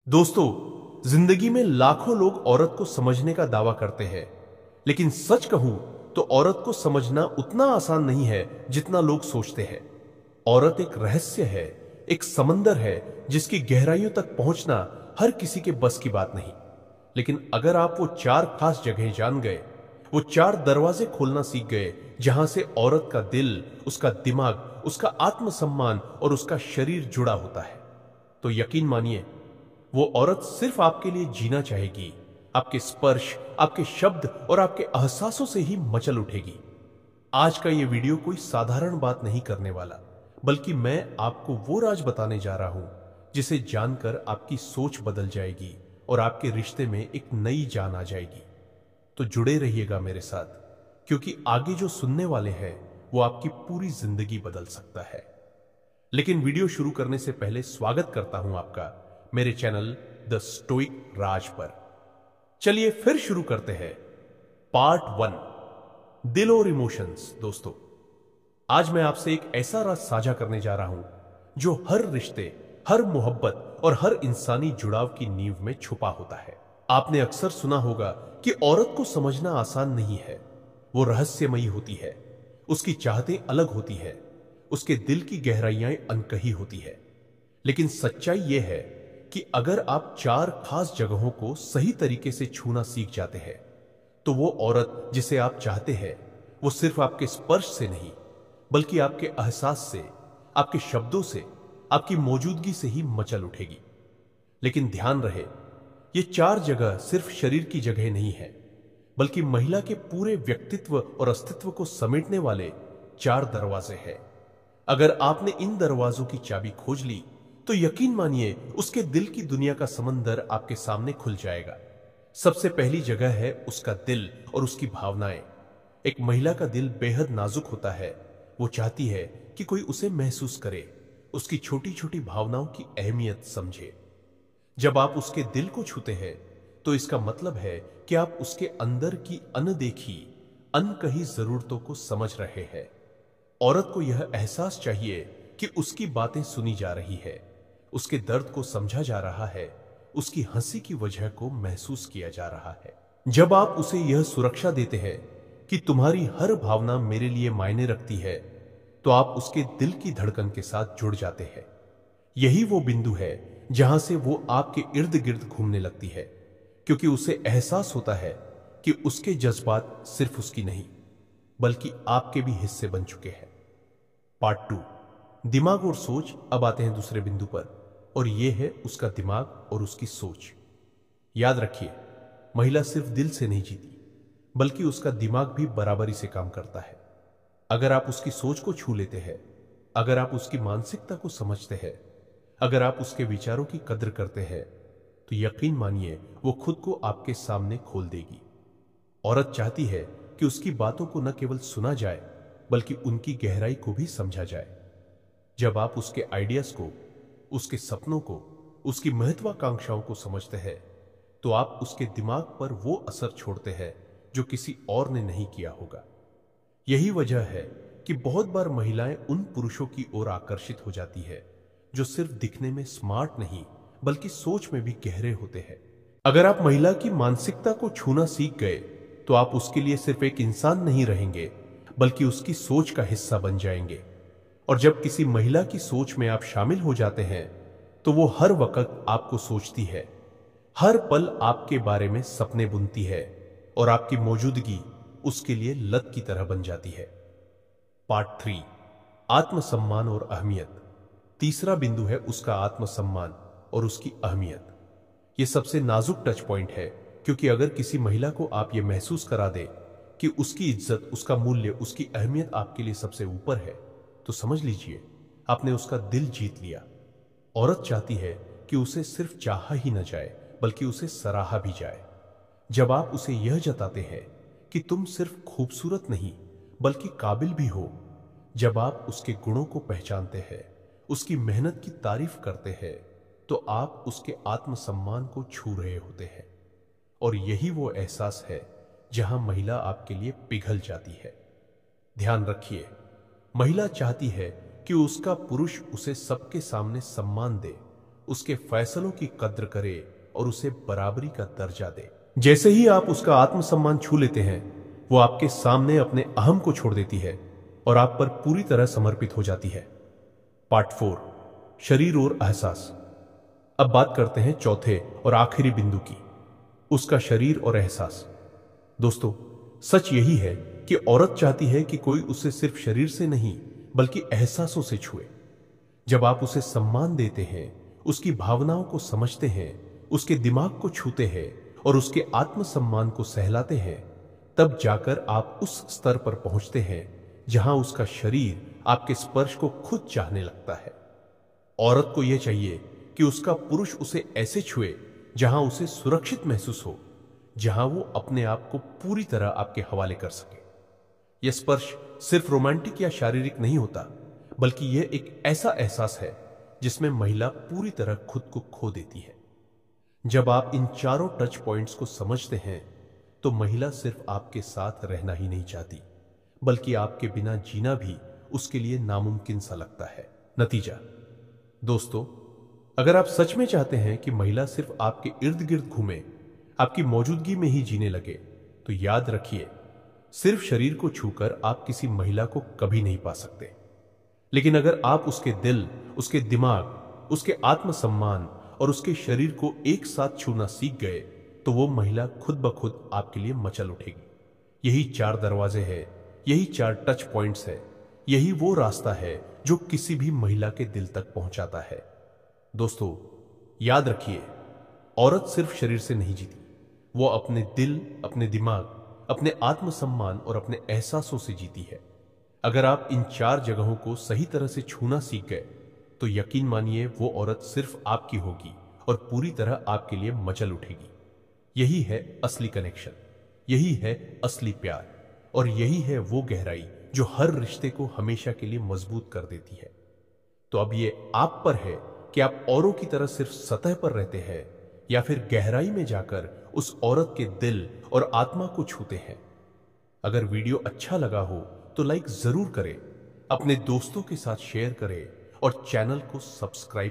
दोस्तों, जिंदगी में लाखों लोग औरत को समझने का दावा करते हैं, लेकिन सच कहूं तो औरत को समझना उतना आसान नहीं है जितना लोग सोचते हैं। औरत एक रहस्य है, एक समंदर है जिसकी गहराइयों तक पहुंचना हर किसी के बस की बात नहीं। लेकिन अगर आप वो चार खास जगह जान गए, वो चार दरवाजे खोलना सीख गए जहां से औरत का दिल, उसका दिमाग, उसका आत्मसम्मान और उसका शरीर जुड़ा होता है, तो यकीन मानिए वो औरत सिर्फ आपके लिए जीना चाहेगी। आपके स्पर्श, आपके शब्द और आपके एहसासों से ही मचल उठेगी। आज का ये वीडियो कोई साधारण बात नहीं करने वाला, बल्कि मैं आपको वो राज बताने जा रहा हूं जिसे जानकर आपकी सोच बदल जाएगी और आपके रिश्ते में एक नई जान आ जाएगी। तो जुड़े रहिएगा मेरे साथ, क्योंकि आगे जो सुनने वाले हैं वो आपकी पूरी जिंदगी बदल सकता है। लेकिन वीडियो शुरू करने से पहले स्वागत करता हूं आपका मेरे चैनल द स्टोइक राज पर। चलिए फिर शुरू करते हैं पार्ट 1, दिल और इमोशंस। दोस्तों, आज मैं आपसे एक ऐसा राज साझा करने जा रहा हूं जो हर रिश्ते, हर मोहब्बत और हर इंसानी जुड़ाव की नींव में छुपा होता है। आपने अक्सर सुना होगा कि औरत को समझना आसान नहीं है, वो रहस्यमयी होती है, उसकी चाहतें अलग होती है, उसके दिल की गहराइयां अनकही होती है। लेकिन सच्चाई यह है कि अगर आप चार खास जगहों को सही तरीके से छूना सीख जाते हैं, तो वो औरत जिसे आप चाहते हैं वो सिर्फ आपके स्पर्श से नहीं, बल्कि आपके एहसास से, आपके शब्दों से, आपकी मौजूदगी से ही मचल उठेगी। लेकिन ध्यान रहे, ये चार जगह सिर्फ शरीर की जगह नहीं है, बल्कि महिला के पूरे व्यक्तित्व और अस्तित्व को समेटने वाले चार दरवाजे हैं। अगर आपने इन दरवाजों की चाबी खोज ली तो यकीन मानिए उसके दिल की दुनिया का समंदर आपके सामने खुल जाएगा। सबसे पहली जगह है उसका दिल और उसकी भावनाएं। एक महिला का दिल बेहद नाजुक होता है। वो चाहती है कि कोई उसे महसूस करे, उसकी छोटी छोटी भावनाओं की अहमियत समझे। जब आप उसके दिल को छूते हैं तो इसका मतलब है कि आप उसके अंदर की अनदेखी, अनकही जरूरतों को समझ रहे हैं। औरत को यह एहसास चाहिए कि उसकी बातें सुनी जा रही है, उसके दर्द को समझा जा रहा है, उसकी हंसी की वजह को महसूस किया जा रहा है। जब आप उसे यह सुरक्षा देते हैं कि तुम्हारी हर भावना मेरे लिए मायने रखती है, तो आप उसके दिल की धड़कन के साथ जुड़ जाते हैं। यही वो बिंदु है जहां से वो आपके इर्द गिर्द घूमने लगती है, क्योंकि उसे एहसास होता है कि उसके जज्बात सिर्फ उसकी नहीं, बल्कि आपके भी हिस्से बन चुके हैं। पार्ट 2, दिमाग और सोच। अब आते हैं दूसरे बिंदु पर, और यह है उसका दिमाग और उसकी सोच। याद रखिए, महिला सिर्फ दिल से नहीं जीती, बल्कि उसका दिमाग भी बराबरी से काम करता है। अगर आप उसकी सोच को छू लेते हैं, अगर आप उसकी मानसिकता को समझते हैं, अगर आप उसके विचारों की कद्र करते हैं, तो यकीन मानिए वो खुद को आपके सामने खोल देगी। औरत चाहती है कि उसकी बातों को न केवल सुना जाए, बल्कि उनकी गहराई को भी समझा जाए। जब आप उसके आइडियाज को, उसके सपनों को, उसकी महत्वाकांक्षाओं को समझते हैं, तो आप उसके दिमाग पर वो असर छोड़ते हैं जो किसी और ने नहीं किया होगा। यही वजह है कि बहुत बार महिलाएं उन पुरुषों की ओर आकर्षित हो जाती है जो सिर्फ दिखने में स्मार्ट नहीं, बल्कि सोच में भी गहरे होते हैं। अगर आप महिला की मानसिकता को छूना सीख गए, तो आप उसके लिए सिर्फ एक इंसान नहीं रहेंगे, बल्कि उसकी सोच का हिस्सा बन जाएंगे। और जब किसी महिला की सोच में आप शामिल हो जाते हैं, तो वो हर वक्त आपको सोचती है, हर पल आपके बारे में सपने बुनती है, और आपकी मौजूदगी उसके लिए लत की तरह बन जाती है। पार्ट 3, आत्मसम्मान और अहमियत। तीसरा बिंदु है उसका आत्मसम्मान और उसकी अहमियत। यह सबसे नाजुक टच पॉइंट है, क्योंकि अगर किसी महिला को आप यह महसूस करा दे कि उसकी इज्जत, उसका मूल्य, उसकी अहमियत आपके लिए सबसे ऊपर है, तो समझ लीजिए आपने उसका दिल जीत लिया। औरत चाहती है कि उसे सिर्फ चाहा ही न जाए, बल्कि उसे सराहा भी जाए। जब आप उसे यह जताते हैं कि तुम सिर्फ खूबसूरत नहीं, बल्कि काबिल भी हो, जब आप उसके गुणों को पहचानते हैं, उसकी मेहनत की तारीफ करते हैं, तो आप उसके आत्मसम्मान को छू रहे होते हैं। और यही वो एहसास है जहां महिला आपके लिए पिघल जाती है। ध्यान रखिए, महिला चाहती है कि उसका पुरुष उसे सबके सामने सम्मान दे, उसके फैसलों की कद्र करे और उसे बराबरी का दर्जा दे। जैसे ही आप उसका आत्मसम्मान छू लेते हैं, वो आपके सामने अपने अहम को छोड़ देती है और आप पर पूरी तरह समर्पित हो जाती है। पार्ट 4, शरीर और एहसास। अब बात करते हैं चौथे और आखिरी बिंदु की, उसका शरीर और एहसास। दोस्तों, सच यही है कि औरत चाहती है कि कोई उसे सिर्फ शरीर से नहीं बल्कि एहसासों से छुए। जब आप उसे सम्मान देते हैं, उसकी भावनाओं को समझते हैं, उसके दिमाग को छूते हैं और उसके आत्मसम्मान को सहलाते हैं, तब जाकर आप उस स्तर पर पहुंचते हैं जहां उसका शरीर आपके स्पर्श को खुद चाहने लगता है। औरत को यह चाहिए कि उसका पुरुष उसे ऐसे छुए जहां उसे सुरक्षित महसूस हो, जहां वो अपने आप को पूरी तरह आपके हवाले कर सके। यह स्पर्श सिर्फ रोमांटिक या शारीरिक नहीं होता, बल्कि यह एक ऐसा एहसास है जिसमें महिला पूरी तरह खुद को खो देती है। जब आप इन चारों टच पॉइंट्स को समझते हैं, तो महिला सिर्फ आपके साथ रहना ही नहीं चाहती, बल्कि आपके बिना जीना भी उसके लिए नामुमकिन सा लगता है। नतीजा, दोस्तों, अगर आप सच में चाहते हैं कि महिला सिर्फ आपके इर्द गिर्द घूमे, आपकी मौजूदगी में ही जीने लगे, तो याद रखिए, सिर्फ शरीर को छूकर आप किसी महिला को कभी नहीं पा सकते। लेकिन अगर आप उसके दिल, उसके दिमाग, उसके आत्मसम्मान और उसके शरीर को एक साथ छूना सीख गए, तो वो महिला खुद ब खुद आपके लिए मचल उठेगी। यही 4 दरवाजे हैं, यही 4 टच पॉइंट्स है, यही वो रास्ता है जो किसी भी महिला के दिल तक पहुंचाता है। दोस्तों, याद रखिए, औरत सिर्फ शरीर से नहीं जीती, वो अपने दिल, अपने दिमाग, अपने आत्मसम्मान और अपने एहसासों से जीती है। अगर आप इन 4 जगहों को सही तरह से छूना सीख गए, तो यकीन मानिए वो औरत सिर्फ आपकी होगी और पूरी तरह आपके लिए मचल उठेगी। यही है असली कनेक्शन, यही है असली प्यार, और यही है वो गहराई जो हर रिश्ते को हमेशा के लिए मजबूत कर देती है। तो अब ये आप पर है कि आप औरों की तरह सिर्फ सतह पर रहते हैं या फिर गहराई में जाकर उस औरत के दिल और आत्मा को छूते हैं। अगर वीडियो अच्छा लगा हो तो लाइक जरूर करें, अपने दोस्तों के साथ शेयर करें और चैनल को सब्सक्राइब